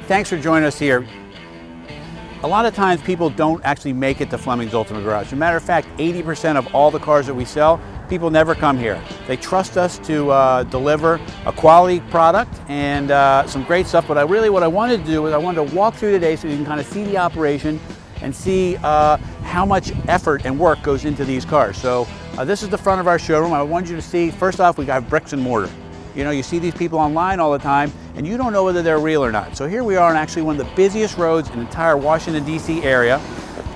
Thanks for joining us here. A lot of times people don't actually make it to Fleming's Ultimate Garage. As a matter of fact, 80% of all the cars that we sell, people never come here. They trust us to deliver a quality product and some great stuff. But what I wanted to do is I wanted to walk through today so you can kind of see the operation and see how much effort and work goes into these cars. So this is the front of our showroom. I wanted you to see, first off, we got bricks and mortar. You know, you see these people online all the time and you don't know whether they're real or not. So here we are on actually one of the busiest roads in the entire Washington, D.C. area.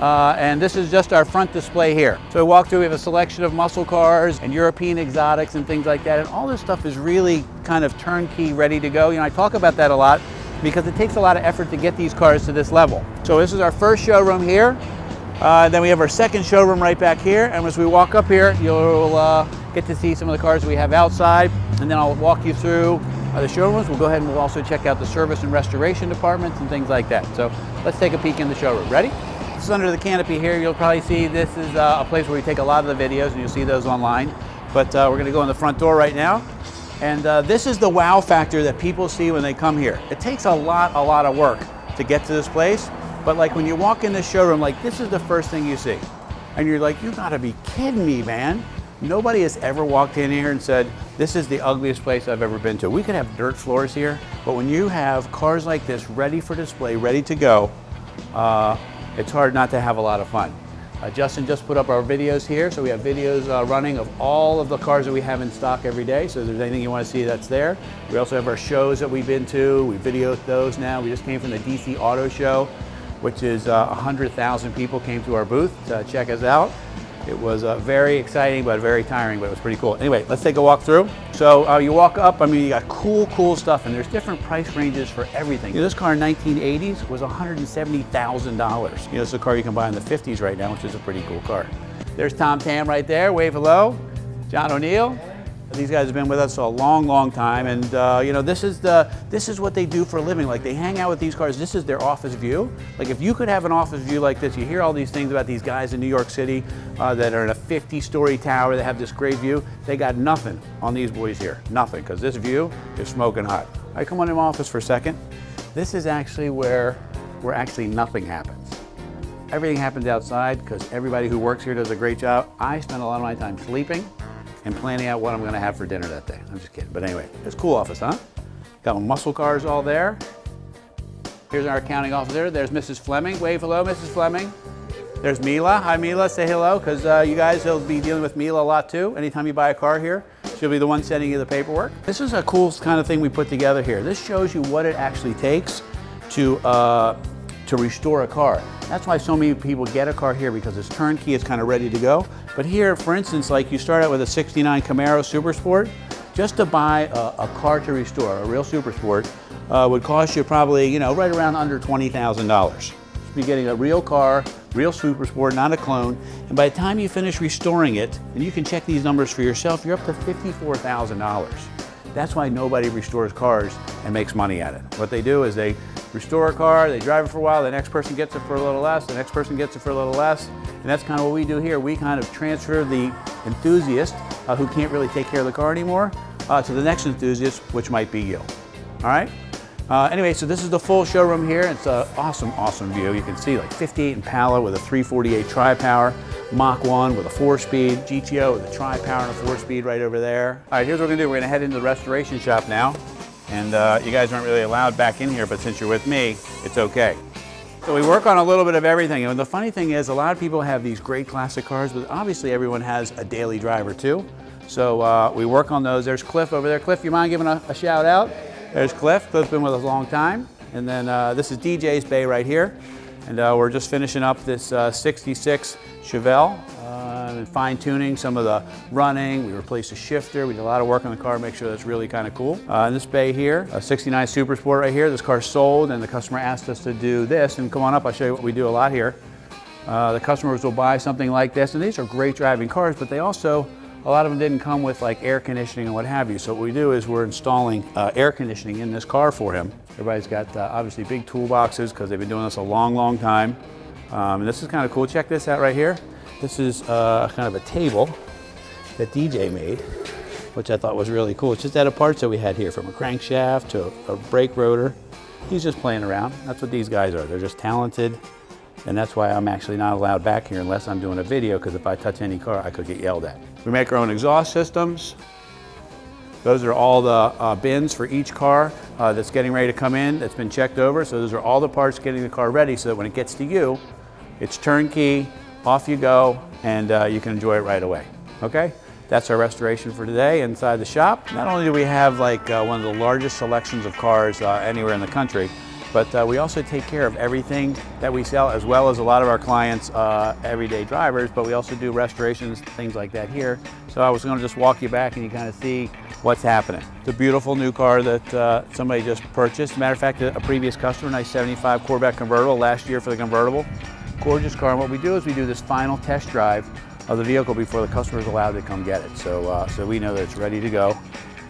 And this is just our front display here. So we walk through, we have a selection of muscle cars and European exotics and things like that. And all this stuff is really kind of turnkey, ready to go. You know, I talk about that a lot because it takes a lot of effort to get these cars to this level. So this is our first showroom here. Then we have our second showroom right back here. And as we walk up here, you'll get to see some of the cars we have outside. And then I'll walk you through the showrooms. We'll go ahead and we'll also check out the service and restoration departments and things like that. So let's take a peek in the showroom. Ready? This is under the canopy here. You'll probably see this is a place where we take a lot of the videos and you'll see those online. But we're gonna go in the front door right now. And this is the wow factor that people see when they come here. It takes a lot of work to get to this place. But like when you walk in this showroom, like this is the first thing you see. And you're like, you gotta be kidding me, man. Nobody has ever walked in here and said, this is the ugliest place I've ever been to. We could have dirt floors here, but when you have cars like this ready for display, ready to go, it's hard not to have a lot of fun. Justin just put up our videos here, so we have videos running of all of the cars that we have in stock every day, so if there's anything you want to see, that's there. We also have our shows that we've been to. We videoed those now. We just came from the DC Auto Show, which is 100,000 people came to our booth to check us out. It was very exciting, but very tiring, but it was pretty cool. Anyway, let's take a walk through. So you walk up, I mean, you got cool stuff, and there's different price ranges for everything. You know, this car in 1980s was $170,000. You know, it's a car you can buy in the 50s right now, which is a pretty cool car. There's Tom Tam right there, wave hello. John O'Neill. These guys have been with us a long time, and you know, this is what they do for a living. Like, they hang out with these cars. This is their office view. Like, if you could have an office view like this, you hear all these things about these guys in New York City that are in a 50-story tower that have this great view. They got nothing on these boys here, nothing, because this view is smoking hot. All right, come on in my office for a second. This is actually where nothing happens. Everything happens outside because everybody who works here does a great job. I spend a lot of my time sleeping and planning out what I'm gonna have for dinner that day. I'm just kidding, but anyway, it's a cool office, huh? Got muscle cars all there. Here's our accounting officer. There's Mrs. Fleming. Wave hello, Mrs. Fleming. There's Mila. Hi, Mila, say hello, because you guys will be dealing with Mila a lot too. Anytime you buy a car here, she'll be the one sending you the paperwork. This is a cool kind of thing we put together here. This shows you what it actually takes to restore a car. That's why so many people get a car here, because it's turnkey, it's kind of ready to go. But here, for instance, like you start out with a 69 Camaro Super Sport, just to buy a car to restore, a real Super Sport, would cost you probably, you know, right around under $20,000. You'd be getting a real car, real Super Sport, not a clone, and by the time you finish restoring it, and you can check these numbers for yourself, you're up to $54,000. That's why nobody restores cars and makes money at it. What they do is they restore a car, they drive it for a while, the next person gets it for a little less, the next person gets it for a little less, and that's kind of what we do here. We kind of transfer the enthusiast who can't really take care of the car anymore to the next enthusiast, which might be you. All right? Anyway, so this is the full showroom here. It's an awesome view. You can see like 58 Impala with a 348 tri-power, Mach 1 with a 4-speed, GTO with a tri-power and a 4-speed right over there. All right, here's what we're gonna do. We're gonna head into the restoration shop now. And you guys aren't really allowed back in here, but since you're with me, it's okay. So we work on a little bit of everything. And the funny thing is, a lot of people have these great classic cars, but obviously everyone has a daily driver too. So we work on those. There's Cliff over there. Cliff, you mind giving a shout out? There's Cliff. Cliff's been with us a long time. And then this is DJ's bay right here. And we're just finishing up this 66 Chevelle. And fine tuning some of the running. We replaced the shifter. We did a lot of work on the car to make sure that's really kind of cool. In this bay here, a 69 Super Sport right here. This car sold and the customer asked us to do this. And come on up, I'll show you what we do a lot here. The customers will buy something like this, and these are great driving cars, but they also, a lot of them didn't come with like air conditioning and what have you. So what we do is we're installing air conditioning in this car for him. Everybody's got obviously big toolboxes because they've been doing this a long time. And this is kind of cool. Check this out right here. This is kind of a table that DJ made, which I thought was really cool. It's just out of parts that we had here, from a crankshaft to a brake rotor. He's just playing around. That's what these guys are. They're just talented. And that's why I'm actually not allowed back here unless I'm doing a video, because if I touch any car, I could get yelled at. We make our own exhaust systems. Those are all the bins for each car that's getting ready to come in, that's been checked over. So those are all the parts getting the car ready so that when it gets to you, it's turnkey, off you go, and you can enjoy it right away, okay? That's our restoration for today inside the shop. Not only do we have like one of the largest selections of cars anywhere in the country, but we also take care of everything that we sell, as well as a lot of our clients, everyday drivers, but we also do restorations, things like that here. So I was gonna just walk you back and you kind of see what's happening. It's a beautiful new car that somebody just purchased. Matter of fact, a previous customer, nice 75 Corvette convertible last year for the convertible. Gorgeous car, and what we do is we do this final test drive of the vehicle before the customer is allowed to come get it. So, so we know that it's ready to go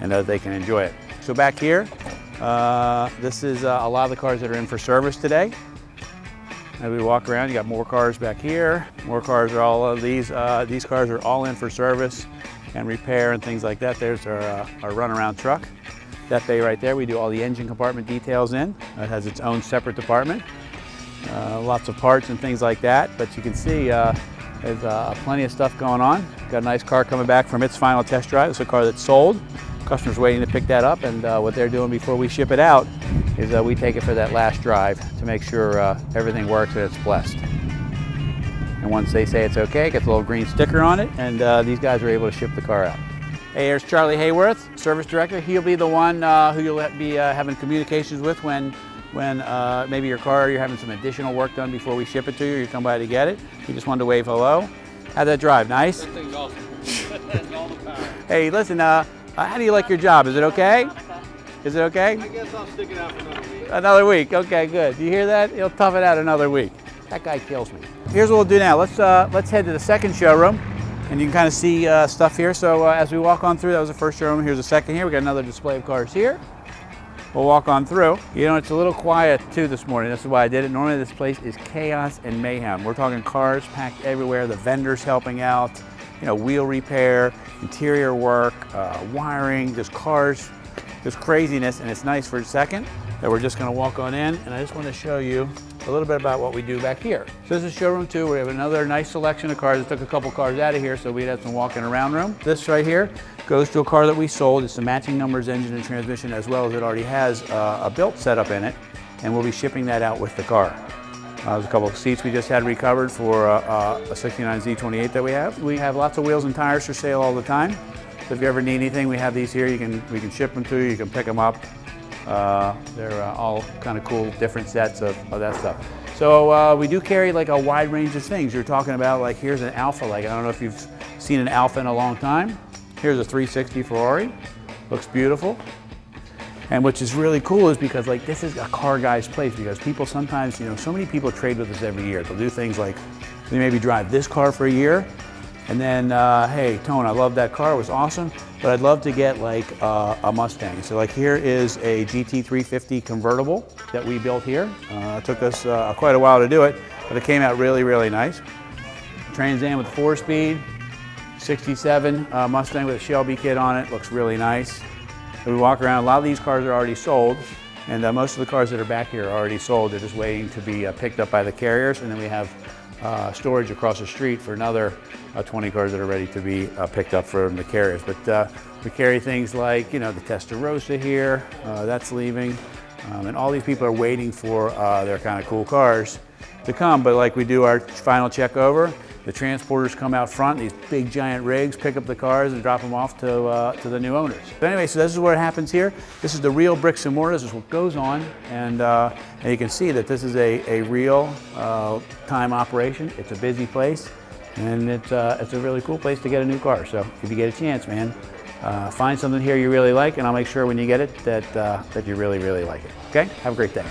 and that they can enjoy it. So back here, this is a lot of the cars that are in for service today. As we walk around, you got more cars back here. More cars are all of these cars are all in for service and repair and things like that. There's our runaround truck. That bay right there, we do all the engine compartment details in. It has its own separate department. Lots of parts and things like that, but you can see there's plenty of stuff going on. Got a nice car coming back from its final test drive. It's a car that's sold. Customer's waiting to pick that up, and what they're doing before we ship it out is we take it for that last drive to make sure everything works and it's blessed. And once they say it's okay, it gets a little green sticker on it, and these guys are able to ship the car out. Hey, here's Charlie Hayworth, service director. He'll be the one who you'll be having communications with when maybe your car, you're having some additional work done before we ship it to you, you come by to get it. He just wanted to wave hello. How'd that drive? Nice? That thing's awesome. That's all the power. Hey, listen, how do you like your job? Is it okay? Is it okay? I guess I'll stick it out for another week. Another week, okay, good. Do you hear that? He'll tough it out another week. That guy kills me. Here's what we'll do now. Let's head to the second showroom, and you can kind of see stuff here. So as we walk on through, that was the first showroom. Here's the second here. We got another display of cars here. We'll walk on through. You know, it's a little quiet too this morning. That's why I did it. Normally this place is chaos and mayhem. We're talking cars packed everywhere, the vendors helping out, you know, wheel repair, interior work, wiring, just cars, just craziness. And it's nice for a second that we're just gonna walk on in, and I just wanna show you a little bit about what we do back here. So this is showroom 2. We have another nice selection of cars. I took a couple cars out of here so we'd have some walking around room. This right here goes to a car that we sold. It's the matching numbers, engine and transmission, as well as it already has a built setup in it, and we'll be shipping that out with the car. There's a couple of seats we just had recovered for a 69 Z28 that we have. We have lots of wheels and tires for sale all the time. So if you ever need anything, we have these here. We can ship them to you. You can pick them up. They're all kind of cool, different sets of that stuff. So we do carry like a wide range of things. You're talking about like, here's an Alfa. Like, I don't know if you've seen an Alfa in a long time. Here's a 360 Ferrari. Looks beautiful. And which is really cool is because like this is a car guy's place, because people sometimes, you know, so many people trade with us every year. They'll do things like they maybe drive this car for a year, and then, hey, Tone, I love that car, it was awesome, but I'd love to get like a Mustang. So like here is a GT350 convertible that we built here. It took us quite a while to do it, but it came out really, really nice. Trans Am with 4-speed, 67 Mustang with a Shelby kit on it, looks really nice. So we walk around, a lot of these cars are already sold, and most of the cars that are back here are already sold. They're just waiting to be picked up by the carriers, and then we have storage across the street for another 20 cars that are ready to be picked up from the carriers. But we carry things like, you know, the Testarossa here, that's leaving, and all these people are waiting for their kind of cool cars to come. But like we do our final check over, the transporters come out front, these big giant rigs, pick up the cars and drop them off to the new owners. But anyway, so this is what happens here. This is the real bricks and mortar. This is what goes on. And you can see that this is a real time operation. It's a busy place, and it's a really cool place to get a new car. So if you get a chance, man, find something here you really like, and I'll make sure when you get it that you really, really like it. Okay? Have a great day.